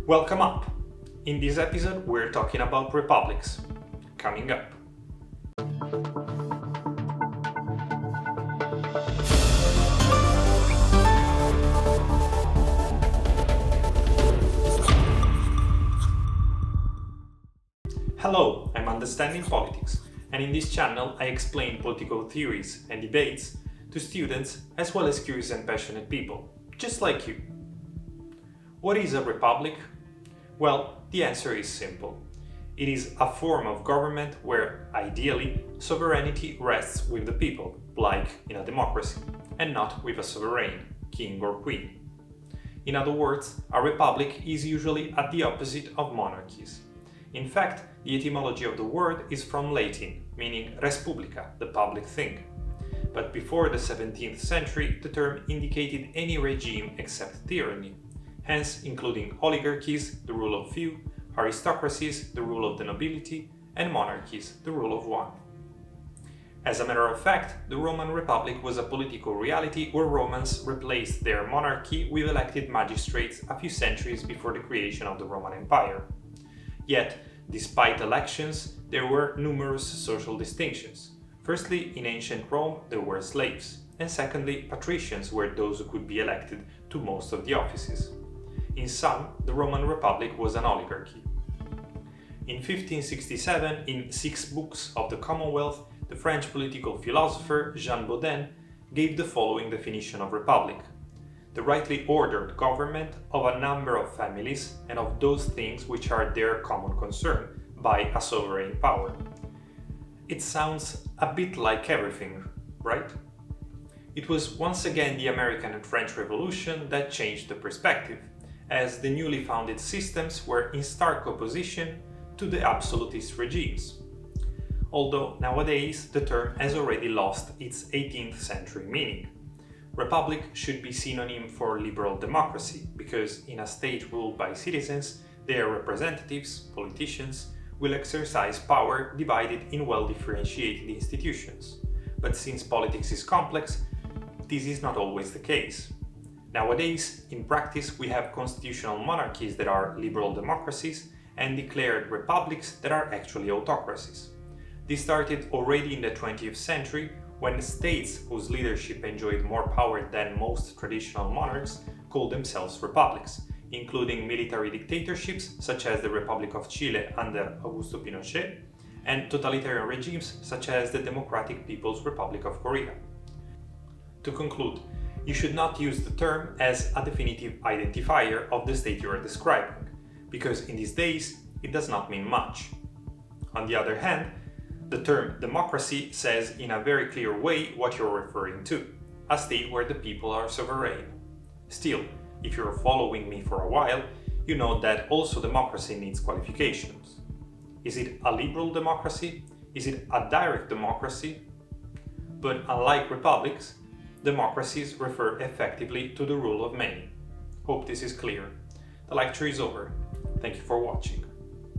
Welcome up! In this episode we're talking about republics. Coming up. Hello, I'm Understanding Politics, and in this channel I explain political theories and debates to students as well as curious and passionate people, just like you. What is a republic? Well, the answer is simple. It is a form of government where, ideally, sovereignty rests with the people, like in a democracy, and not with a sovereign, king or queen. In other words, a republic is usually at the opposite of monarchies. In fact, the etymology of the word is from Latin, meaning res publica, the public thing. But before the 17th century, the term indicated any regime except tyranny, hence including oligarchies, the rule of few, aristocracies, the rule of the nobility, and monarchies, the rule of one. As a matter of fact, the Roman Republic was a political reality where Romans replaced their monarchy with elected magistrates a few centuries before the creation of the Roman Empire. Yet, despite elections, there were numerous social distinctions. Firstly, in ancient Rome, there were slaves, and secondly, patricians were those who could be elected to most of the offices. In sum, the Roman Republic was an oligarchy. In 1567, in 6 books of the Commonwealth, the French political philosopher Jean Bodin gave the following definition of republic: the rightly ordered government of a number of families and of those things which are their common concern by a sovereign power. It sounds a bit like everything, right? It was once again the American and French Revolution that changed the perspective, as the newly founded systems were in stark opposition to the absolutist regimes. Although nowadays the term has already lost its 18th century meaning. Republic should be synonym for liberal democracy, because in a state ruled by citizens, their representatives, politicians, will exercise power divided in well-differentiated institutions. But since politics is complex, this is not always the case. Nowadays, in practice, we have constitutional monarchies that are liberal democracies and declared republics that are actually autocracies. This started already in the 20th century, when states whose leadership enjoyed more power than most traditional monarchs called themselves republics, including military dictatorships such as the Republic of Chile under Augusto Pinochet, and totalitarian regimes such as the Democratic People's Republic of Korea. To conclude, you should not use the term as a definitive identifier of the state you are describing, because in these days it does not mean much. On the other hand, the term democracy says in a very clear way what you're referring to, a state where the people are sovereign. Still, if you're following me for a while, you know that also democracy needs qualifications. Is it a liberal democracy? Is it a direct democracy? But unlike republics, democracies refer effectively to the rule of many. Hope this is clear. The lecture is over. Thank you for watching.